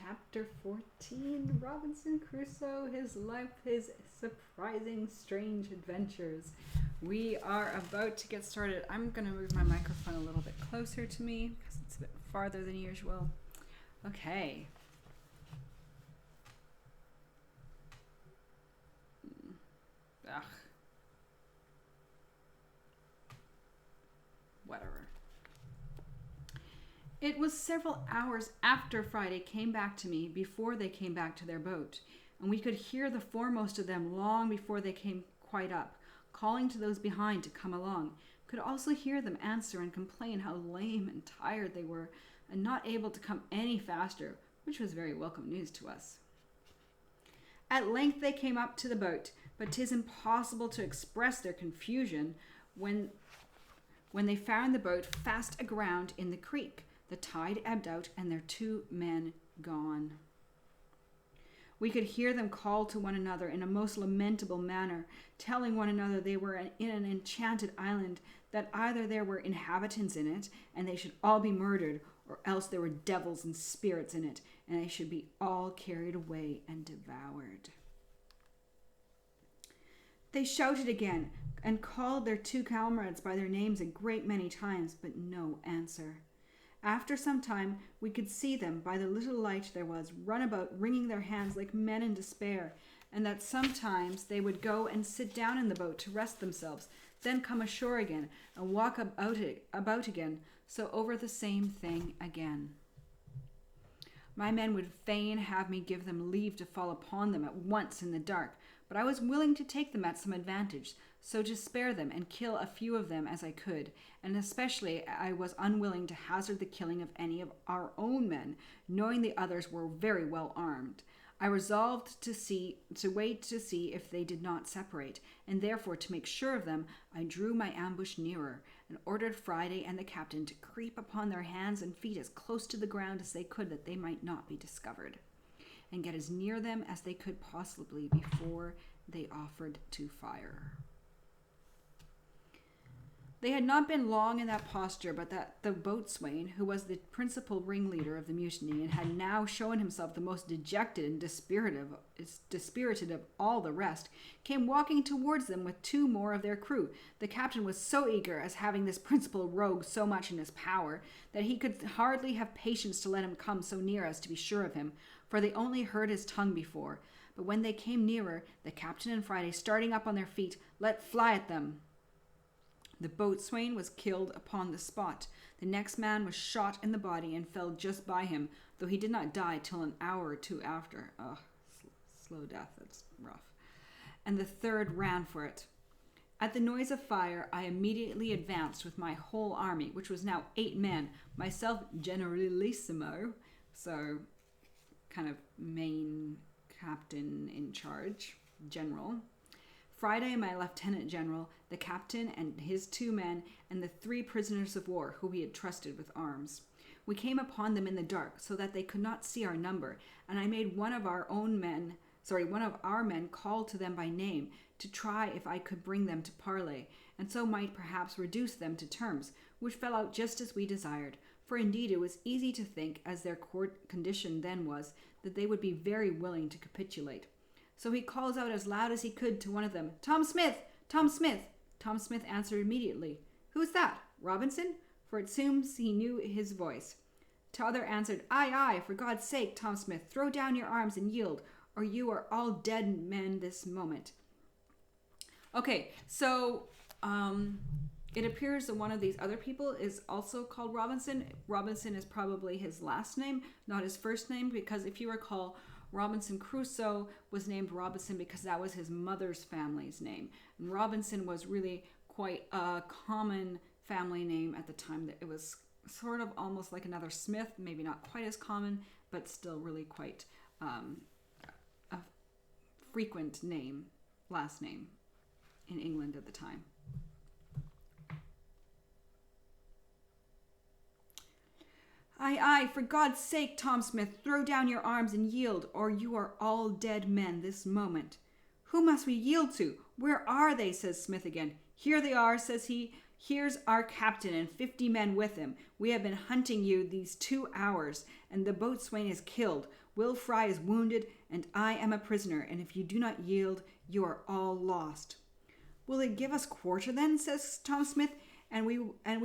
Chapter 14, Robinson Crusoe, his life, his surprising, strange adventures. We are about to get started. I'm going to move my microphone a little bit closer to me because it's a bit farther than usual. Okay. Ugh. Whatever. It was several hours after Friday came back to me before they came back to their boat, and we could hear the foremost of them long before they came quite up, calling to those behind to come along. Could also hear them answer and complain how lame and tired they were, and not able to come any faster, which was very welcome news to us. At length they came up to the boat, but 'tis impossible to express their confusion when they found the boat fast aground in the creek. The tide ebbed out, and their 2 men gone. We could hear them call to one another in a most lamentable manner, telling one another they were in an enchanted island, that either there were inhabitants in it, and they should all be murdered, or else there were devils and spirits in it, and they should be all carried away and devoured. They shouted again, and called their 2 comrades by their names a great many times, but no answer. After some time, we could see them, by the little light there was, run about wringing their hands like men in despair, and that sometimes they would go and sit down in the boat to rest themselves, then come ashore again, and walk about again, so over the same thing again. My men would fain have me give them leave to fall upon them at once in the dark, but I was willing to take them at some advantage, so to spare them and kill a few of them as I could, and especially I was unwilling to hazard the killing of any of our own men, knowing the others were very well armed. I resolved to wait to see if they did not separate, and therefore, to make sure of them, I drew my ambush nearer, and ordered Friday and the captain to creep upon their hands and feet as close to the ground as they could, that they might not be discovered, and get as near them as they could possibly before they offered to fire. They had not been long in that posture, but that the boatswain, who was the principal ringleader of the mutiny, and had now shown himself the most dejected and dispirited of all the rest, came walking towards them with 2 more of their crew. The captain was so eager as having this principal rogue so much in his power, that he could hardly have patience to let him come so near as to be sure of him, for they only heard his tongue before. But when they came nearer, the captain and Friday, starting up on their feet, let fly at them. The boatswain was killed upon the spot. The next man was shot in the body and fell just by him, though he did not die till an hour or 2 after. Slow death, that's rough. And the 3rd ran for it. At the noise of fire, I immediately advanced with my whole army, which was now 8 men, myself generalissimo, so kind of main captain in charge, general. Friday, my lieutenant general, the captain and his 2 men, and the 3 prisoners of war who we had trusted with arms. We came upon them in the dark, so that they could not see our number, and I made one of our men call to them by name, to try if I could bring them to parley, and so might perhaps reduce them to terms, which fell out just as we desired. For indeed it was easy to think, as their condition then was, that they would be very willing to capitulate. So he calls out as loud as he could to one of them, "Tom Smith! Tom Smith!" Tom Smith answered immediately, "Who's that? Robinson?" For it seems he knew his voice. T'other answered, "Aye, aye, for God's sake, Tom Smith, throw down your arms and yield, or you are all dead men this moment." Okay, so it appears that one of these other people is also called Robinson. Robinson is probably his last name, not his first name, because if you recall, Robinson Crusoe was named Robinson because that was his mother's family's name. And Robinson was really quite a common family name at the time. That it was sort of almost like another Smith, maybe not quite as common, but still really quite a frequent name, last name in England at the time. "Aye, aye, for God's sake, Tom Smith, throw down your arms and yield, or you are all dead men this moment." "Who must we yield to? Where are they?" says Smith again. "Here they are," says he. "Here's our captain and 50 men with him. We have been hunting you these 2 hours, and the boatswain is killed. Will Fry is wounded, and I am a prisoner, and if you do not yield, you are all lost." "Will they give us quarter then?" says Tom Smith, and we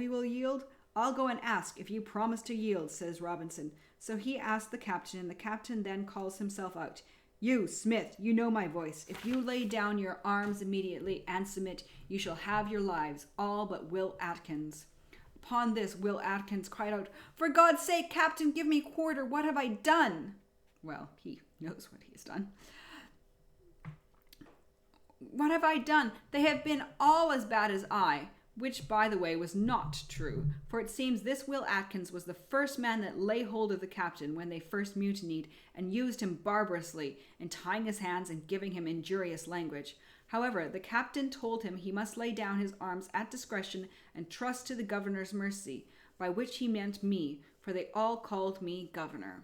will yield." "I'll go and ask, if you promise to yield," says Robinson. So he asked the captain, and the captain then calls himself out. "You, Smith, you know my voice. If you lay down your arms immediately and submit, you shall have your lives, all but Will Atkins." Upon this, Will Atkins cried out, "For God's sake, Captain, give me quarter. What have I done?" Well, he knows what he has done. "What have I done? They have been all as bad as I." Which, by the way, was not true, for it seems this Will Atkins was the first man that lay hold of the captain when they first mutinied, and used him barbarously, in tying his hands and giving him injurious language. However, the captain told him he must lay down his arms at discretion and trust to the governor's mercy, by which he meant me, for they all called me governor.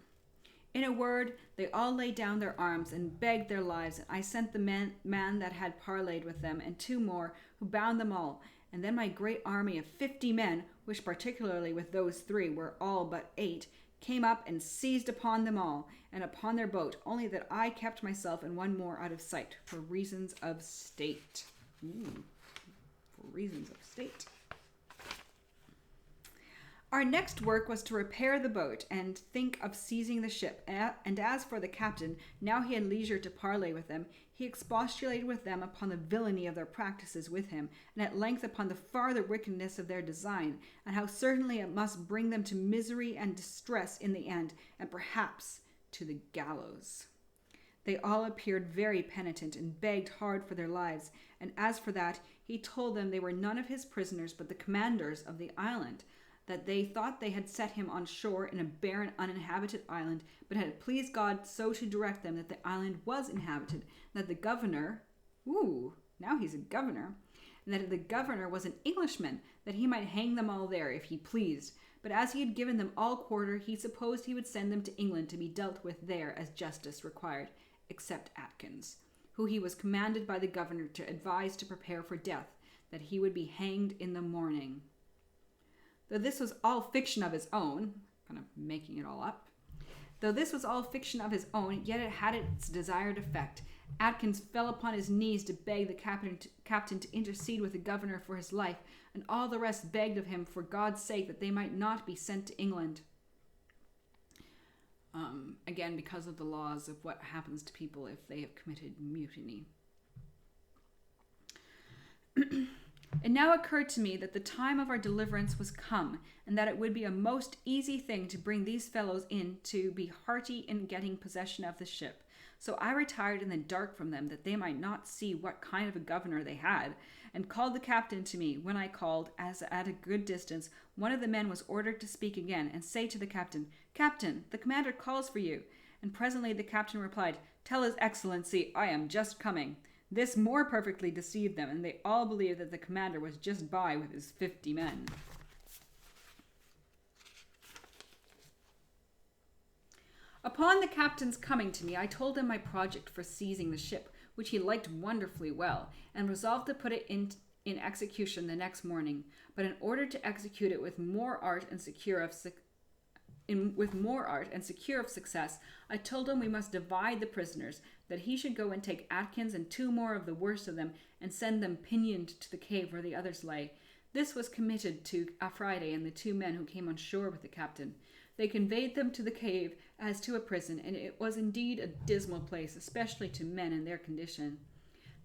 In a word, they all laid down their arms and begged their lives, and I sent the man that had parleyed with them, and 2 more, who bound them all. And then my great army of 50 men, which particularly with those 3 were all but 8, came up and seized upon them all, and upon their boat, only that I kept myself and 1 more out of sight, for reasons of state. For reasons of state. Our next work was to repair the boat and think of seizing the ship. And as for the captain, now he had leisure to parley with them, he expostulated with them upon the villainy of their practices with him, and at length upon the farther wickedness of their design, and how certainly it must bring them to misery and distress in the end, and perhaps to the gallows. They all appeared very penitent, and begged hard for their lives, and as for that, he told them they were none of his prisoners, but the commanders of the island, that they thought they had set him on shore in a barren, uninhabited island, but had it pleased God so to direct them that the island was inhabited, and that the governor, now he's a governor, and that the governor was an Englishman, that he might hang them all there, if he pleased. But as he had given them all quarter, he supposed he would send them to England to be dealt with there as justice required, except Atkins, who he was commanded by the governor to advise to prepare for death, that he would be hanged in the morning. Though this was all fiction of his own, kind of making it all up, yet it had its desired effect. Atkins fell upon his knees to beg the captain to intercede with the governor for his life, and all the rest begged of him for God's sake that they might not be sent to England. Again, because of the laws of what happens to people if they have committed mutiny. It now occurred to me that the time of our deliverance was come, and that it would be a most easy thing to bring these fellows in to be hearty in getting possession of the ship. So I retired in the dark from them, that they might not see what kind of a governor they had, and called the captain to me. When I called, as at a good distance, one of the men was ordered to speak again, and say to the captain, "Captain, the commander calls for you." And presently the captain replied, "Tell his excellency, I am just coming." This more perfectly deceived them, and they all believed that the commander was just by with his 50 men. Upon the captain's coming to me, I told him my project for seizing the ship, which he liked wonderfully well, and resolved to put it in execution the next morning. But in order to execute it with more art and secure of success, I told him we must divide the prisoners, that he should go and take Atkins and 2 more of the worst of them, and send them pinioned to the cave where the others lay. This was committed to Friday and the 2 men who came on shore with the captain. They conveyed them to the cave as to a prison, and it was indeed a dismal place, especially to men in their condition.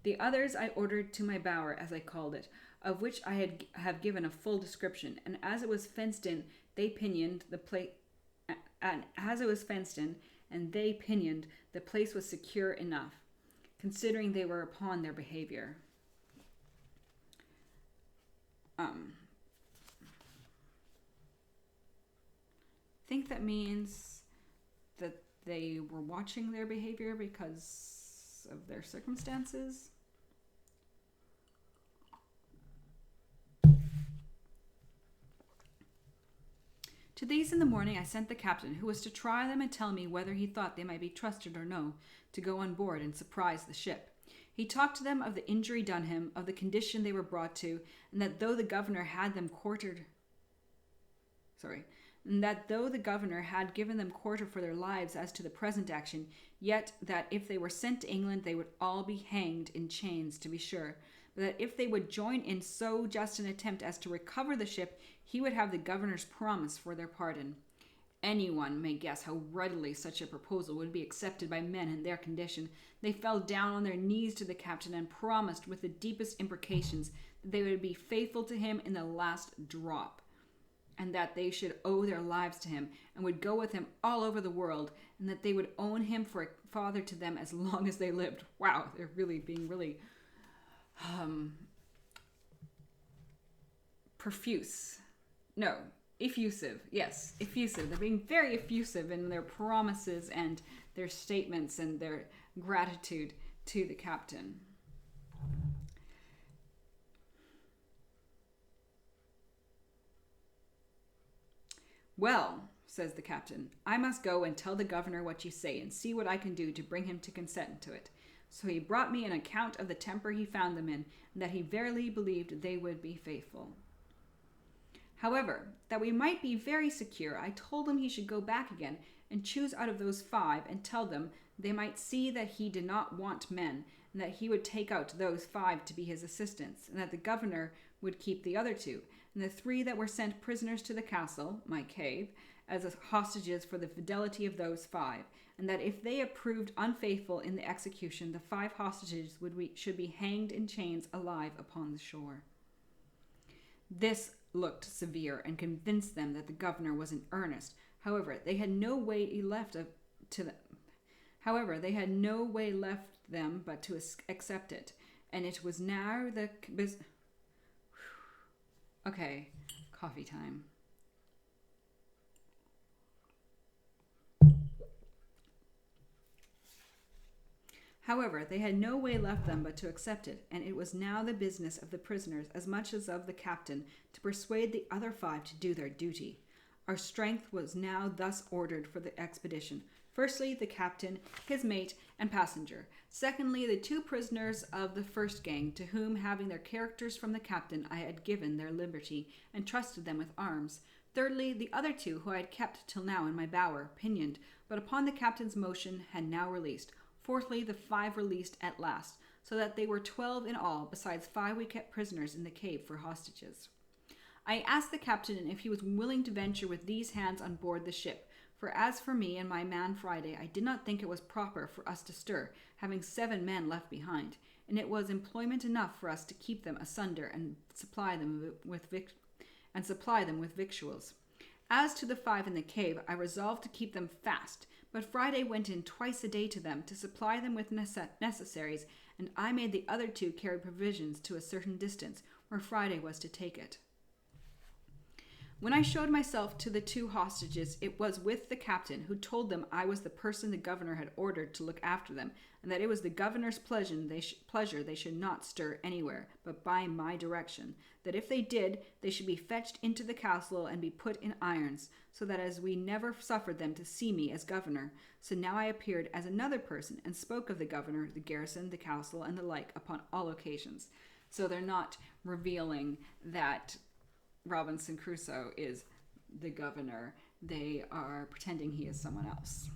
The others I ordered to my bower, as I called it, of which I have given a full description, and as it was fenced in, they pinioned the place. And as it was fenced in, and they pinioned, the place was secure enough, considering they were upon their behavior. I think that means that they were watching their behavior because of their circumstances. To these in the morning I sent the captain, who was to try them and tell me whether he thought they might be trusted or no, to go on board and surprise the ship. He talked to them of the injury done him, of the condition they were brought to, and that though the governor had them quartered, and that though the governor had given them quarter for their lives as to the present action, yet that if they were sent to England they would all be hanged in chains, to be sure, but that if they would join in so just an attempt as to recover the ship, he would have the governor's promise for their pardon. Anyone may guess how readily such a proposal would be accepted by men in their condition. They fell down on their knees to the captain and promised with the deepest imprecations that they would be faithful to him in the last drop, and that they should owe their lives to him, and would go with him all over the world, and that they would own him for a father to them as long as they lived. Wow, they're really being really profuse. No, effusive. Yes, effusive. They're being very effusive in their promises and their statements and their gratitude to the captain. Well, says the captain, I must go and tell the governor what you say and see what I can do to bring him to consent to it. So he brought me an account of the temper he found them in, and that he verily believed they would be faithful. However, that we might be very secure, I told him he should go back again and choose out of those 5 and tell them they might see that he did not want men, and that he would take out those 5 to be his assistants, and that the governor would keep the other 2, and the 3 that were sent prisoners to the castle, my cave, as hostages for the fidelity of those 5, and that if they approved unfaithful in the execution, the 5 hostages should be hanged in chains alive upon the shore. This looked severe and convinced them that the governor was in earnest. However, they had no way left them but to accept it, and it was now the okay, coffee time. However, they had no way left them but to accept it, and it was now the business of the prisoners as much as of the captain to persuade the other 5 to do their duty. Our strength was now thus ordered for the expedition. Firstly, the captain, his mate, and passenger. Secondly, the 2 prisoners of the first gang, to whom, having their characters from the captain, I had given their liberty, and trusted them with arms. Thirdly, the other 2, who I had kept till now in my bower, pinioned, but upon the captain's motion had now released. Fourthly, the 5 released at last, so that they were 12 in all, besides 5 we kept prisoners in the cave for hostages. I asked the captain if he was willing to venture with these hands on board the ship, for as for me and my man Friday, I did not think it was proper for us to stir, having 7 men left behind, and it was employment enough for us to keep them asunder and supply them with victuals. As to the 5 in the cave, I resolved to keep them fast, but Friday went in twice a day to them to supply them with necessaries, and I made the other 2 carry provisions to a certain distance, where Friday was to take it. When I showed myself to the 2 hostages, it was with the captain, who told them I was the person the governor had ordered to look after them, and that it was the governor's pleasure they should not stir anywhere, but by my direction, that if they did, they should be fetched into the castle and be put in irons, so that as we never suffered them to see me as governor, so now I appeared as another person, and spoke of the governor, the garrison, the castle, and the like upon all occasions. So they're not revealing that Robinson Crusoe is the governor. They are pretending he is someone else.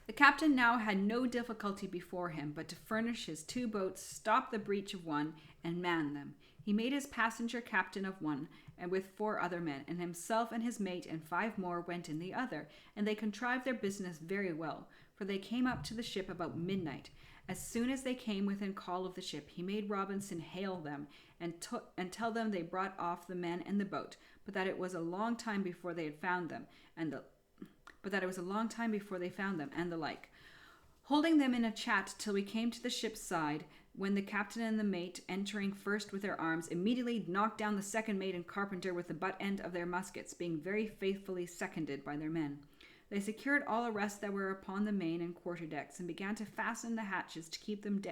The captain now had no difficulty before him but to furnish his 2 boats, stop the breach of one, and man them. He made his passenger captain of one, and with 4 other men, and himself and his mate and 5 more went in the other, and they contrived their business very well, for they came up to the ship about midnight. As soon as they came within call of the ship, he made Robinson hail them, and tell them they brought off the men and the boat, but that it was a long time before they found them, and the like. Holding them in a chat till we came to the ship's side, when the captain and the mate, entering first with their arms, immediately knocked down the second mate and carpenter with the butt end of their muskets, being very faithfully seconded by their men. They secured all the rest that were upon the main and quarter decks, and began to fasten the hatches to keep them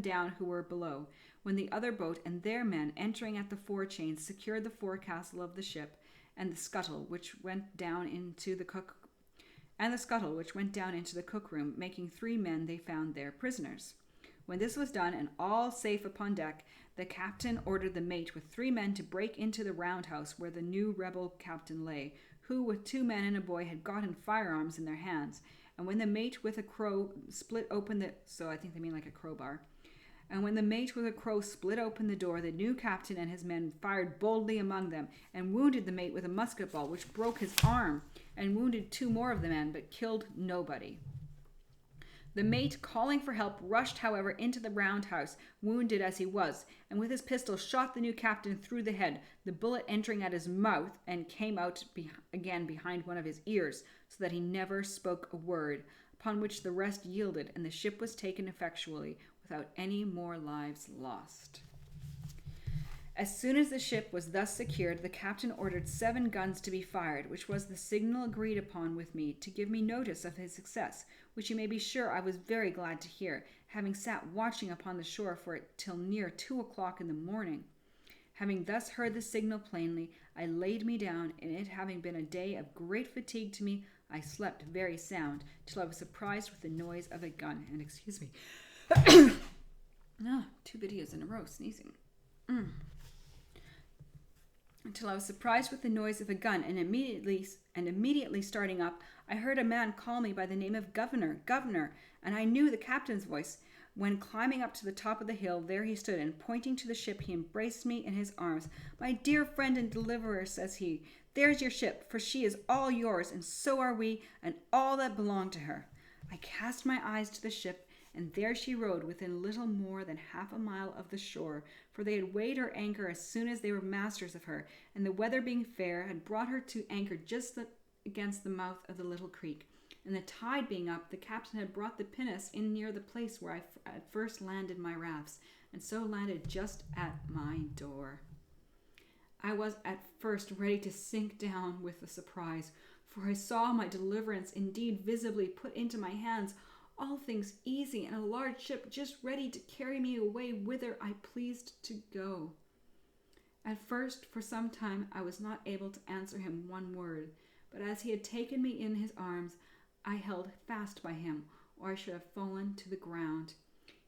down who were below, when the other boat and their men, entering at the forechains, secured the forecastle of the ship, and the scuttle which went down into the cook room, making 3 men they found there prisoners. When this was done, and all safe upon deck, the captain ordered the mate with 3 men to break into the roundhouse where the new rebel captain lay, who with 2 men and a boy had gotten firearms in their hands. And when the mate with a crow split open the... So I think they mean like a crowbar. And when the mate with a crow split open the door, the new captain and his men fired boldly among them, and wounded the mate with a musket ball, which broke his arm, and wounded 2 more of the men, but killed nobody. The mate, calling for help, rushed, however, into the roundhouse, wounded as he was, and with his pistol shot the new captain through the head, the bullet entering at his mouth and came out again behind one of his ears, so that he never spoke a word, upon which the rest yielded, and the ship was taken effectually, without any more lives lost. As soon as the ship was thus secured, the captain ordered 7 guns to be fired, which was the signal agreed upon with me to give me notice of his success, which you may be sure I was very glad to hear, having sat watching upon the shore for it till near 2 o'clock in the morning. Having thus heard the signal plainly, I laid me down, and it having been a day of great fatigue to me, I slept very sound, till I was surprised with the noise of a gun. And excuse me. 2 videos in a row, sneezing. Until I was surprised with the noise of a gun, and immediately starting up, I heard a man call me by the name of Governor, Governor, and I knew the captain's voice. When climbing up to the top of the hill, there he stood, and pointing to the ship, he embraced me in his arms. "My dear friend and deliverer," says he, "there's your ship, for she is all yours, and so are we, and all that belong to her." I cast my eyes to the ship, and there she rode within little more than half a mile of the shore, for they had weighed her anchor as soon as they were masters of her, and the weather being fair, had brought her to anchor just against the mouth of the little creek. And the tide being up, the captain had brought the pinnace in near the place where I at first landed my rafts, and so landed just at my door. I was at first ready to sink down with the surprise, for I saw my deliverance indeed visibly put into my hands, all things easy, and a large ship just ready to carry me away whither I pleased to go. At first, for some time, I was not able to answer him one word, but as he had taken me in his arms, I held fast by him, or I should have fallen to the ground.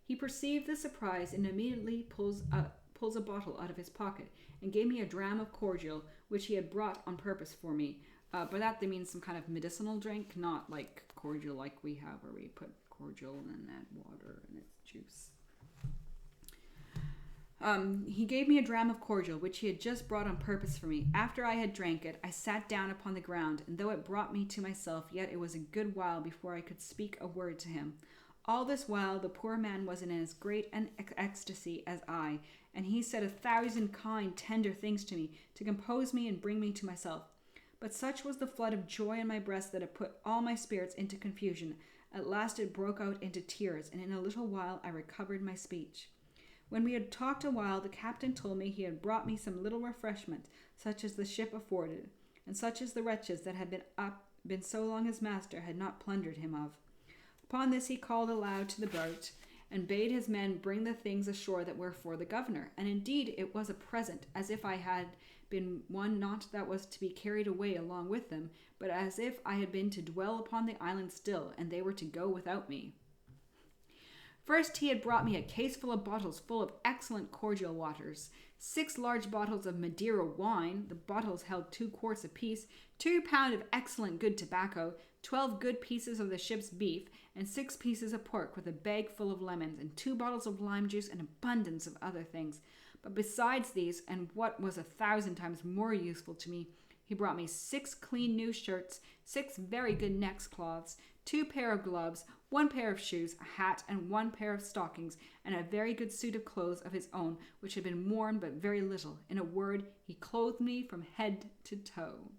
He perceived the surprise, and immediately pulls a bottle out of his pocket, and gave me a dram of cordial, which he had brought on purpose for me. By that they mean some kind of medicinal drink, not like cordial like we have, where we put cordial and add water and it's juice. He gave me a dram of cordial, which he had just brought on purpose for me. After I had drank it, I sat down upon the ground, and though it brought me to myself, yet it was a good while before I could speak a word to him. All this while the poor man was in as great an ecstasy as I, and he said 1,000 kind, tender things to me, to compose me and bring me to myself. But such was the flood of joy in my breast that it put all my spirits into confusion. At last it broke out into tears, and in a little while I recovered my speech. When we had talked a while, the captain told me he had brought me some little refreshment, such as the ship afforded, and such as the wretches that had been so long his master had not plundered him of. Upon this he called aloud to the boat, and bade his men bring the things ashore that were for the governor. And indeed it was a present, as if I had been one not that was to be carried away along with them, but as if I had been to dwell upon the island still, and they were to go without me. First he had brought me a case full of bottles full of excellent cordial waters, 6 large bottles of Madeira wine, the bottles held 2 quarts apiece, 2 pound of excellent good tobacco, 12 good pieces of the ship's beef, and 6 pieces of pork, with a bag full of lemons, and 2 bottles of lime juice, and abundance of other things. But besides these, and what was 1,000 times more useful to me, he brought me 6 clean new shirts, 6 very good neckcloths, 2 pair of gloves, 1 pair of shoes, a hat, and 1 pair of stockings, and a very good suit of clothes of his own, which had been worn but very little. In a word, he clothed me from head to toe.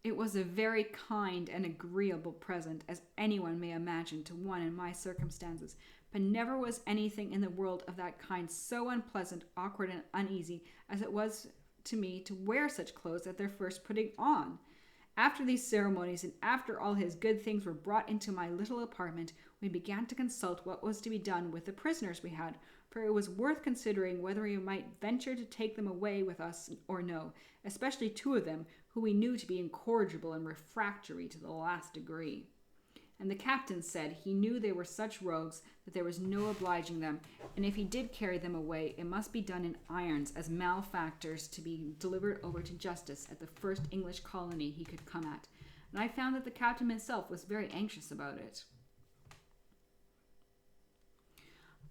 It was a very kind and agreeable present, as anyone may imagine, to one in my circumstances, but never was anything in the world of that kind so unpleasant, awkward, and uneasy as it was to me to wear such clothes at their first putting on. After these ceremonies, and after all his good things were brought into my little apartment, we began to consult what was to be done with the prisoners we had, for it was worth considering whether we might venture to take them away with us or no, especially 2 of them, who we knew to be incorrigible and refractory to the last degree. And the captain said he knew they were such rogues that there was no obliging them, and if he did carry them away, it must be done in irons as malefactors to be delivered over to justice at the first English colony he could come at. And I found that the captain himself was very anxious about it.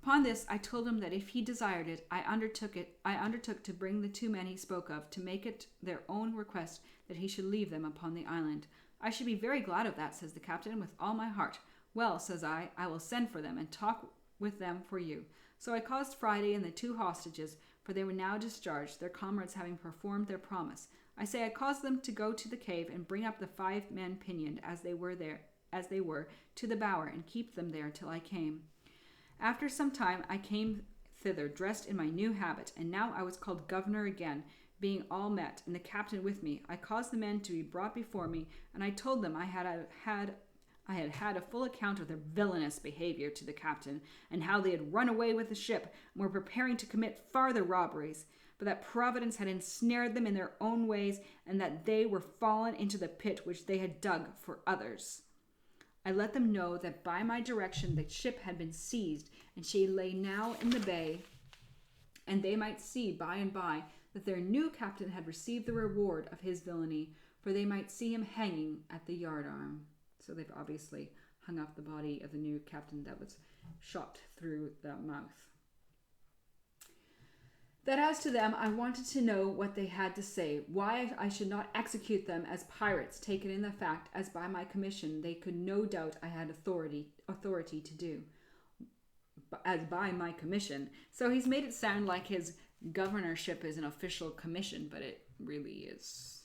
Upon this, I told him that if he desired it, I undertook to bring the 2 men he spoke of, to make it their own request that he should leave them upon the island. I should be very glad of that, says the captain, with all my heart. Well, says I will send for them and talk with them for you. So I caused Friday and the 2 hostages, for they were now discharged, their comrades having performed their promise. I caused them to go to the cave and bring up the 5 men pinioned as they were, to the bower, and keep them there till I came. After some time I came thither, dressed in my new habit, and now I was called governor again, being all met, and the captain with me. I caused the men to be brought before me, and I told them I had had a full account of their villainous behavior to the captain, and how they had run away with the ship, and were preparing to commit farther robberies, but that Providence had ensnared them in their own ways, and that they were fallen into the pit which they had dug for others. I let them know that by my direction the ship had been seized, and she lay now in the bay, and they might see by and by that their new captain had received the reward of his villainy, for they might see him hanging at the yardarm. So they've obviously hung up the body of the new captain that was shot through the mouth. That as to them, I wanted to know what they had to say, why I should not execute them as pirates, taken in the fact, as by my commission they could no doubt I had authority to do. As by my commission. So he's made it sound like his governorship is an official commission, but it really is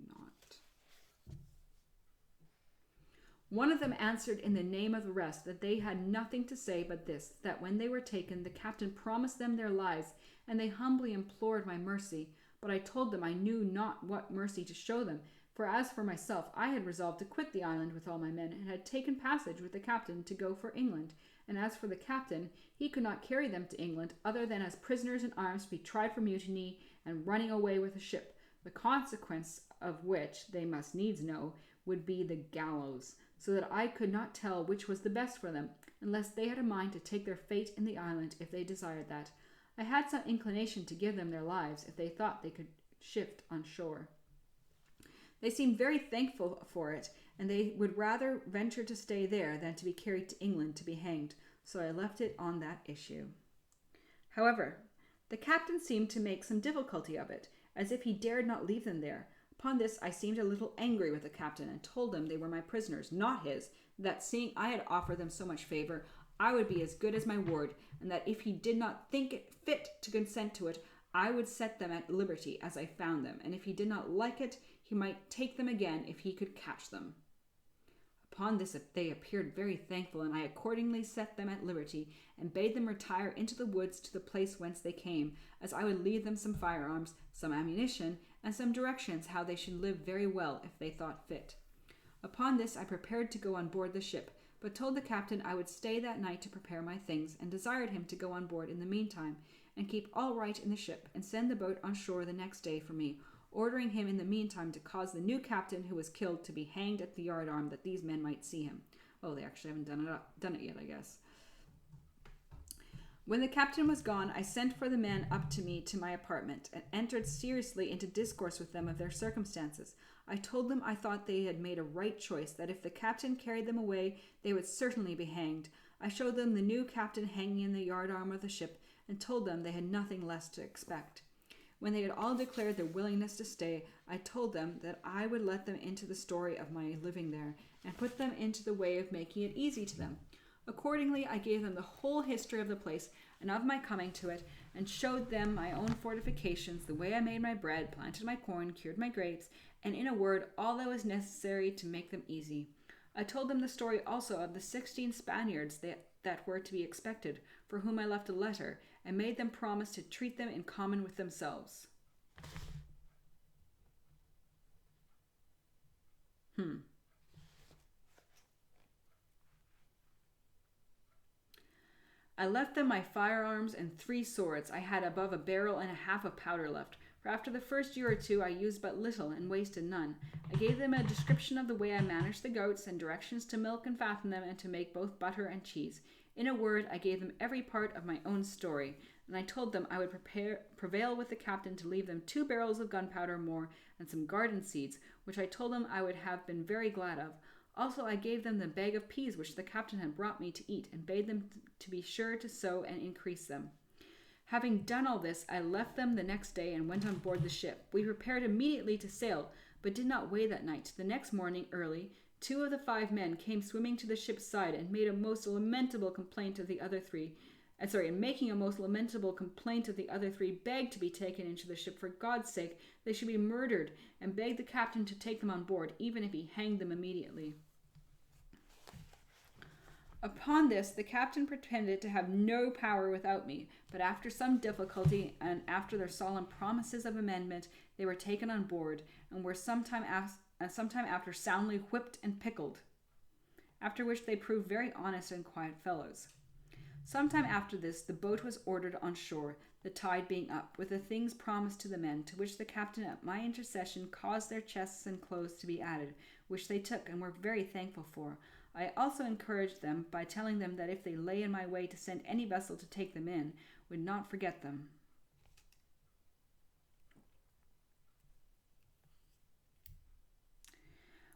not. One of them answered in the name of the rest that they had nothing to say but this, that when they were taken, the captain promised them their lives, and they humbly implored my mercy. But I told them I knew not what mercy to show them, for as for myself, I had resolved to quit the island with all my men, and had taken passage with the captain to go for England. And as for the captain, he could not carry them to England, other than as prisoners in arms to be tried for mutiny and running away with the ship, the consequence of which, they must needs know, would be the gallows, so that I could not tell which was the best for them, unless they had a mind to take their fate in the island, if they desired that. I had some inclination to give them their lives, if they thought they could shift on shore. They seemed very thankful for it, and they would rather venture to stay there than to be carried to England to be hanged, so I left it on that issue. However, the captain seemed to make some difficulty of it, as if he dared not leave them there. Upon this I seemed a little angry with the captain, and told them they were my prisoners, not his, that seeing I had offered them so much favor, I would be as good as my word, and that if he did not think it fit to consent to it, I would set them at liberty as I found them, and if he did not like it, he might take them again if he could catch them. Upon this they appeared very thankful, and I accordingly set them at liberty, and bade them retire into the woods to the place whence they came, as I would leave them some firearms, some ammunition, and some directions how they should live very well if they thought fit. Upon this I prepared to go on board the ship, but told the captain I would stay that night to prepare my things, and desired him to go on board in the meantime, and keep all right in the ship, and send the boat on shore the next day for me, ordering him in the meantime to cause the new captain who was killed to be hanged at the yardarm, that these men might see him. Oh, they actually haven't done it yet, I guess. When the captain was gone, I sent for the men up to me to my apartment, and entered seriously into discourse with them of their circumstances. I told them I thought they had made a right choice, that if the captain carried them away, they would certainly be hanged. I showed them the new captain hanging in the yardarm of the ship, and told them they had nothing less to expect. When they had all declared their willingness to stay, I told them that I would let them into the story of my living there, and put them into the way of making it easy to them. Accordingly, I gave them the whole history of the place, and of my coming to it, and showed them my own fortifications, the way I made my bread, planted my corn, cured my grapes, and in a word, all that was necessary to make them easy. I told them the story also of the 16 Spaniards that were to be expected, for whom I left a letter, and made them promise to treat them in common with themselves. I left them my firearms and 3 swords. I had above a barrel and a half of powder left, For after the first year or two I used but little and wasted none. I gave them a description of the way I managed the goats, and directions to milk and fatten them, and to make both butter and cheese. In a word, I gave them every part of my own story, and I told them I would prevail with the captain to leave them 2 barrels of gunpowder more, and some garden seeds, which I told them I would have been very glad of. Also I gave them the bag of peas which the captain had brought me to eat, and bade them to be sure to sow and increase them. Having done all this, I left them the next day and went on board the ship. We prepared immediately to sail, but did not weigh that night. The next morning early, 2 of the 5 men came swimming to the ship's side, and made a most lamentable complaint of the other 3. And making a most lamentable complaint of the other 3, begged to be taken into the ship for God's sake. They should be murdered, and begged the captain to take them on board, even if he hanged them immediately. Upon this, the captain pretended to have no power without me, but after some difficulty, and after their solemn promises of amendment, they were taken on board, and were sometime after soundly whipped and pickled, after which they proved very honest and quiet fellows. Sometime after this, the boat was ordered on shore, the tide being up, with the things promised to the men, to which the captain at my intercession caused their chests and clothes to be added, which they took and were very thankful for. I also encouraged them by telling them that if they lay in my way to send any vessel to take them in, would not forget them.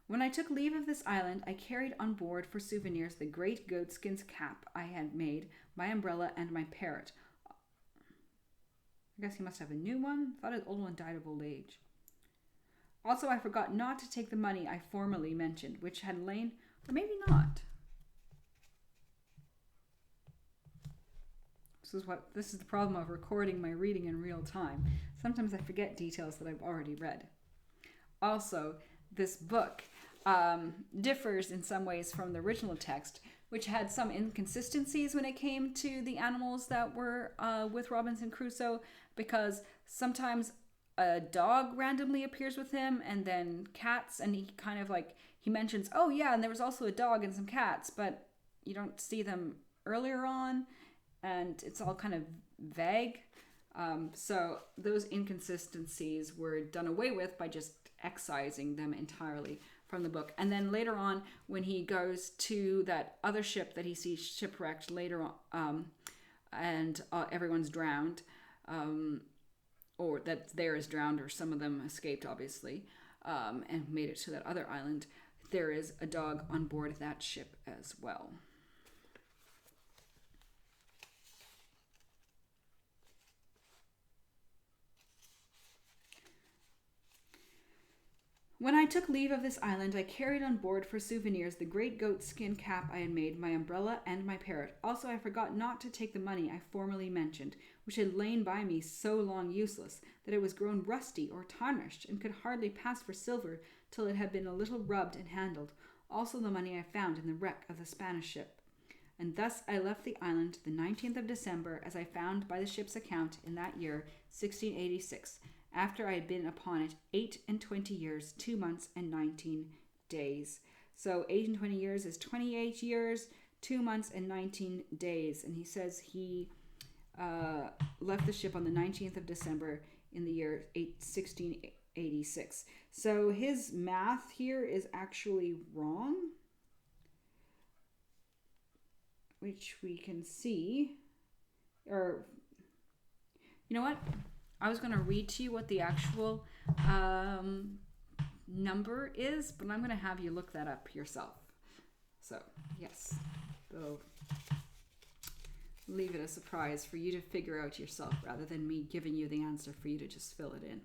When I took leave of this island, I carried on board for souvenirs the great goatskin's cap I had made, my umbrella, and my parrot. I guess he must have a new one. Thought his old one died of old age. Also, I forgot not to take the money I formerly mentioned, which had lain, or maybe not. This is the problem of recording my reading in real time. Sometimes I forget details that I've already read. Also, this book differs in some ways from the original text, which had some inconsistencies when it came to the animals that were with Robinson Crusoe, because sometimes a dog randomly appears with him, and then cats, and he mentions, oh yeah, and there was also a dog and some cats, but you don't see them earlier on, and it's all kind of vague. So those inconsistencies were done away with by just excising them entirely from the book. And then later on, when he goes to that other ship that he sees shipwrecked later on, and everyone's drowned, or that there is drowned, or some of them escaped, obviously, and made it to that other island, there is a dog on board that ship as well. When I took leave of this island, I carried on board for souvenirs the great goatskin cap I had made, my umbrella, and my parrot. Also, I forgot not to take the money I formerly mentioned, which had lain by me so long useless that it was grown rusty or tarnished, and could hardly pass for silver till it had been a little rubbed and handled. Also the money I found in the wreck of the Spanish ship. And thus I left the island the 19th of December, as I found by the ship's account in that year, 1686, after I had been upon it 28 years, 2 months, and 19 days. So 28 years is 28 years, 2 months, and 19 days. And he says he left the ship on the 19th of December in the year 1686. So his math here is actually wrong, which we can see. Or, you know what? I was going to read to you what the actual number is, but I'm going to have you look that up yourself. So, yes. So, leave it a surprise for you to figure out yourself, rather than me giving you the answer for you to just fill it in.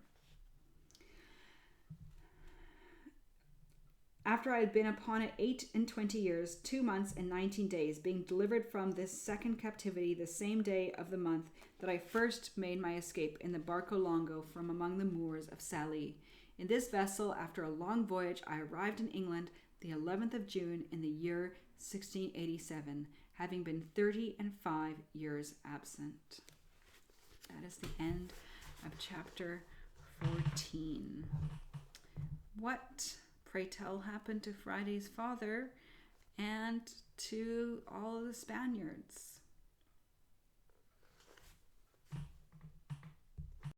After I had been upon it 28 years, 2 months, and 19 days, being delivered from this second captivity the same day of the month that I first made my escape in the Barco Longo from among the Moors of Sallee. In this vessel, after a long voyage, I arrived in England the 11th of June in the year 1687, having been 35 years absent. That is the end of chapter 14. What, pray tell, happened to Friday's father and to all of the Spaniards?